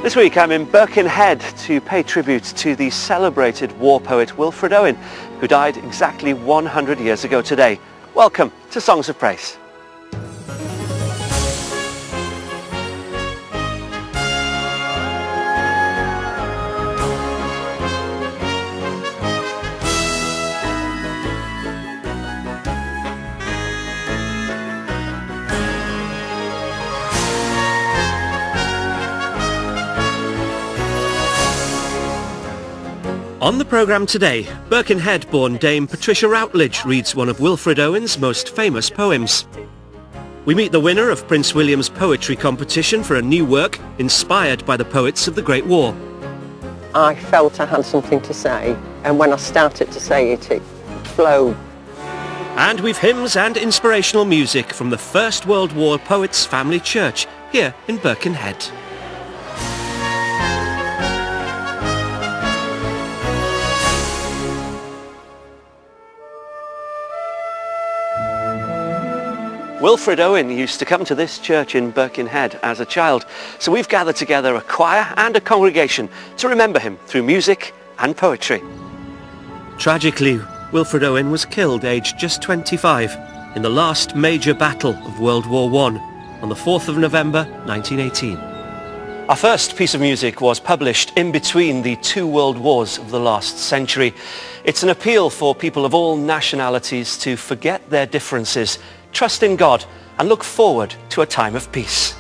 This week I'm in Birkenhead to pay tribute to the celebrated war poet Wilfred Owen, who died exactly 100 years ago today. Welcome to Songs of Praise. On the programme today, Birkenhead-born Dame Patricia Routledge reads one of Wilfred Owen's most famous poems. We meet the winner of Prince William's poetry competition for a new work inspired by the poets of the Great War. I felt I had something to say, and when I started to say it, it flowed. And we've hymns and inspirational music from the First World War Poets Family Church here in Birkenhead. Wilfred Owen used to come to this church in Birkenhead as a child, so we've gathered together a choir and a congregation to remember him through music and poetry. Tragically, Wilfred Owen was killed aged just 25 in the last major battle of World War I on the 4th of November 1918. Our first piece of music was published in between the two world wars of the last century. It's an appeal for people of all nationalities to forget their differences, trust in God, and look forward to a time of peace.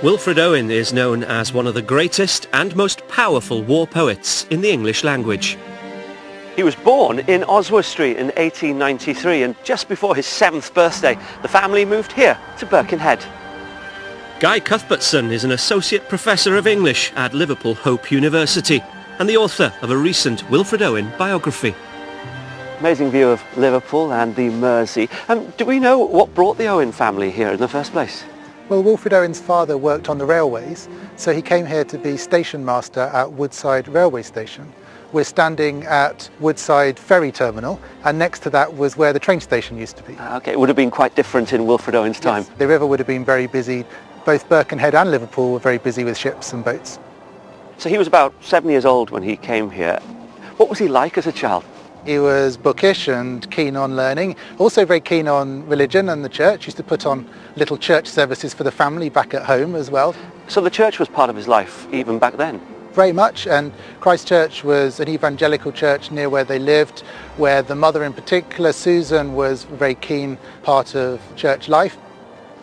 Wilfred Owen is known as one of the greatest and most powerful war poets in the English language. He was born in Oswestry in 1893, and just before his 7th birthday, the family moved here to Birkenhead. Guy Cuthbertson is an Associate Professor of English at Liverpool Hope University and the author of a recent Wilfred Owen biography. Amazing view of Liverpool and the Mersey. Do we know what brought the Owen family here in the first place? Well, Wilfred Owen's father worked on the railways, so he came here to be station master at Woodside Railway Station. We're standing at Woodside Ferry Terminal, and next to that was where the train station used to be. Okay, it would have been quite different in Wilfred Owen's time. Yes, the river would have been very busy. Both Birkenhead and Liverpool were very busy with ships and boats. So he was about 7 years old when he came here. What was he like as a child? He was bookish and keen on learning, also very keen on religion and the church. He used to put on little church services for the family back at home as well. So the church was part of his life even back then? Very much, and Christ Church was an evangelical church near where they lived, where the mother in particular, Susan, was a very keen part of church life.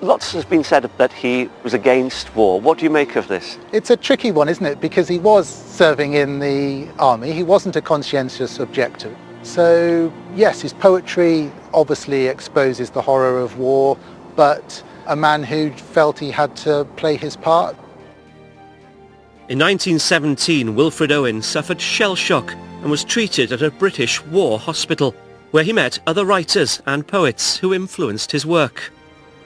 Lots has been said that he was against war. What do you make of this? It's a tricky one, isn't it? Because he was serving in the army. He wasn't a conscientious objector. So yes, his poetry obviously exposes the horror of war, but a man who felt he had to play his part. In 1917, Wilfred Owen suffered shell shock and was treated at a British war hospital, where he met other writers and poets who influenced his work.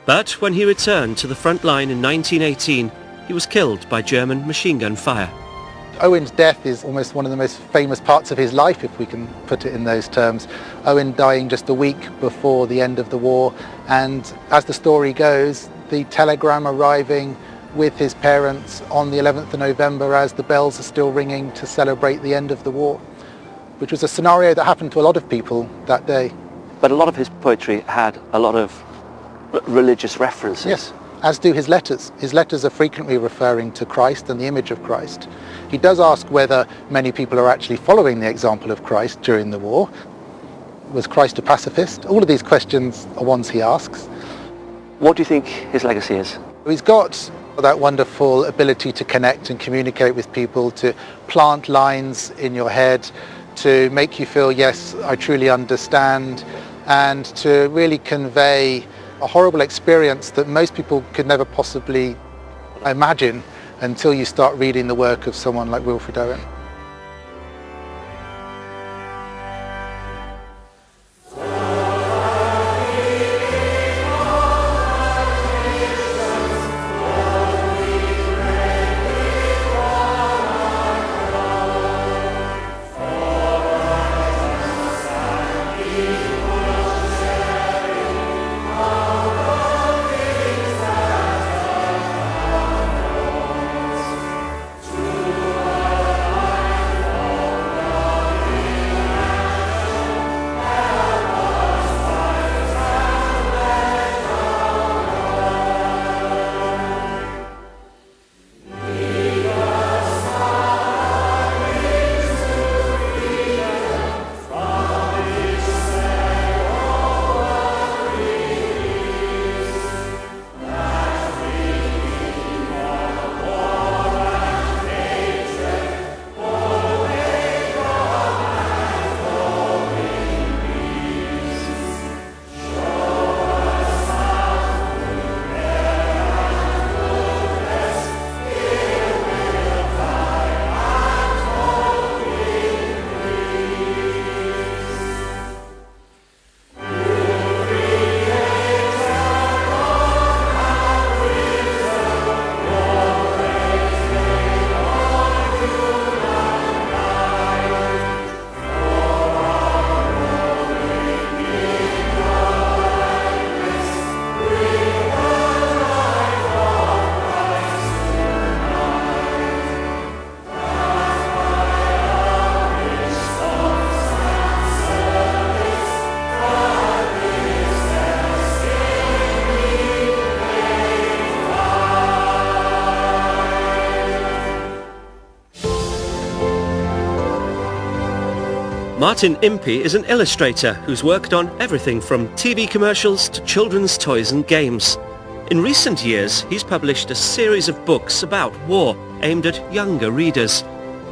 But when he returned to the front line in 1918, he was killed by German machine gun fire. Owen's death is almost one of the most famous parts of his life, if we can put it in those terms. Owen dying just a week before the end of the war, and as the story goes, the telegram arriving with his parents on the 11th of November as the bells are still ringing to celebrate the end of the war, which was a scenario that happened to a lot of people that day. But a lot of his poetry had a lot of religious references. Yes, as do his letters. His letters are frequently referring to Christ and the image of Christ. He does ask whether many people are actually following the example of Christ during the war. Was Christ a pacifist? All of these questions are ones he asks. What do you think his legacy is? He's got that wonderful ability to connect and communicate with people, to plant lines in your head, to make you feel, yes, I truly understand, and to really convey a horrible experience that most people could never possibly imagine until you start reading the work of someone like Wilfred Owen. Martin Impey is an illustrator who's worked on everything from TV commercials to children's toys and games. In recent years, he's published a series of books about war aimed at younger readers.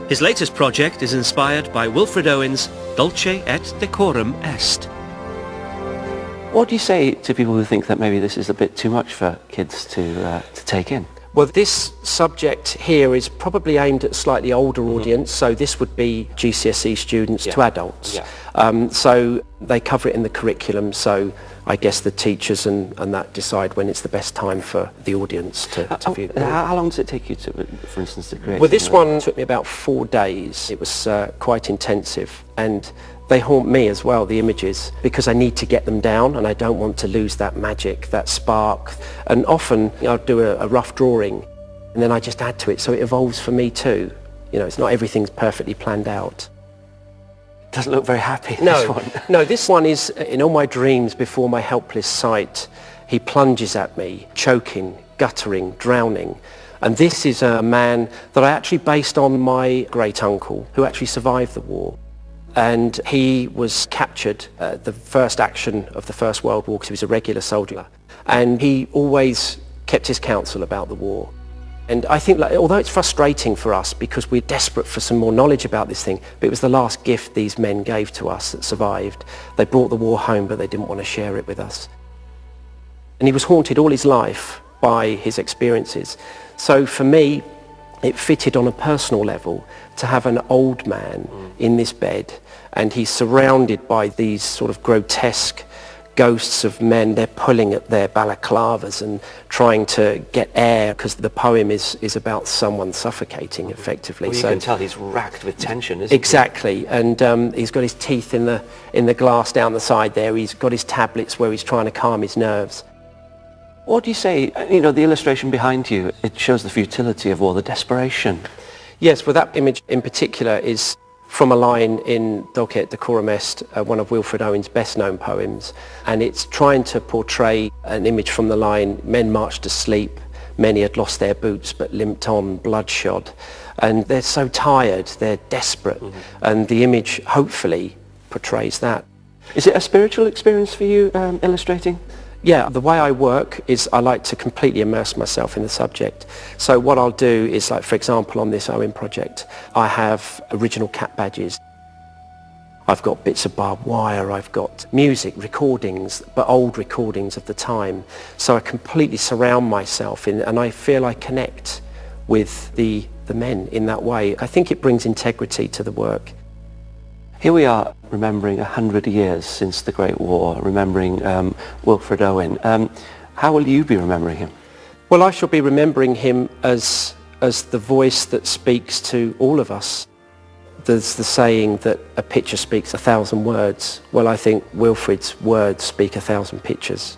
His latest project is inspired by Wilfred Owen's Dulce et Decorum Est. What do you say to people who think that maybe this is a bit too much for kids to take in? Well, this subject here is probably aimed at a slightly older audience, so this would be GCSE students to adults. So they cover it in the curriculum, so I guess the teachers and that decide when it's the best time for the audience to view. How long does it take you to, for instance, to create? Well, this one took me about 4 days. It was quite intensive, and they haunt me as well, the images, because I need to get them down and I don't want to lose that magic, that spark. And often I'll do a rough drawing and then I just add to it, so it evolves for me too. You know, it's not everything's perfectly planned out. Doesn't look very happy, No, this one. no, this one is, in all my dreams before my helpless sight, he plunges at me, choking, guttering, drowning. And this is a man that I actually based on my great uncle, who actually survived the war. And he was captured at the first action of the First World War because he was a regular soldier. And he always kept his counsel about the war. And I think, like, although it's frustrating for us because we're desperate for some more knowledge about this thing, but it was the last gift these men gave to us that survived. They brought the war home, but they didn't want to share it with us. And he was haunted all his life by his experiences. So for me, it fitted on a personal level to have an old man in this bed, and he's surrounded by these sort of grotesque ghosts of men. They're pulling at their balaclavas and trying to get air, because the poem is about someone suffocating effectively. Well, you can tell he's racked with tension, isn't Exactly, and he's got his teeth in the glass down the side there. He's got his tablets where he's trying to calm his nerves. What do you say, you know, the illustration behind you, it shows the futility of war, the desperation. Yes, well, that image in particular is from a line in Docet Decorum Est, one of Wilfred Owen's best-known poems, and it's trying to portray an image from the line, men marched to sleep, many had lost their boots but limped on bloodshod, and they're so tired, they're desperate, and the image hopefully portrays that. Is it a spiritual experience for you, illustrating? Yeah, the way I work is I like to completely immerse myself in the subject. So what I'll do is, like, for example, on this Owen project, I have original cat badges. I've got bits of barbed wire, I've got music, recordings, but old recordings of the time. So I completely surround myself in, and I feel I connect with the men in that way. I think it brings integrity to the work. Here we are remembering 100 years since the Great War, remembering Wilfred Owen. How will you be remembering him? Well, I shall be remembering him as the voice that speaks to all of us. There's the saying that a picture speaks 1,000 words. Well, I think Wilfred's words speak 1,000 pictures.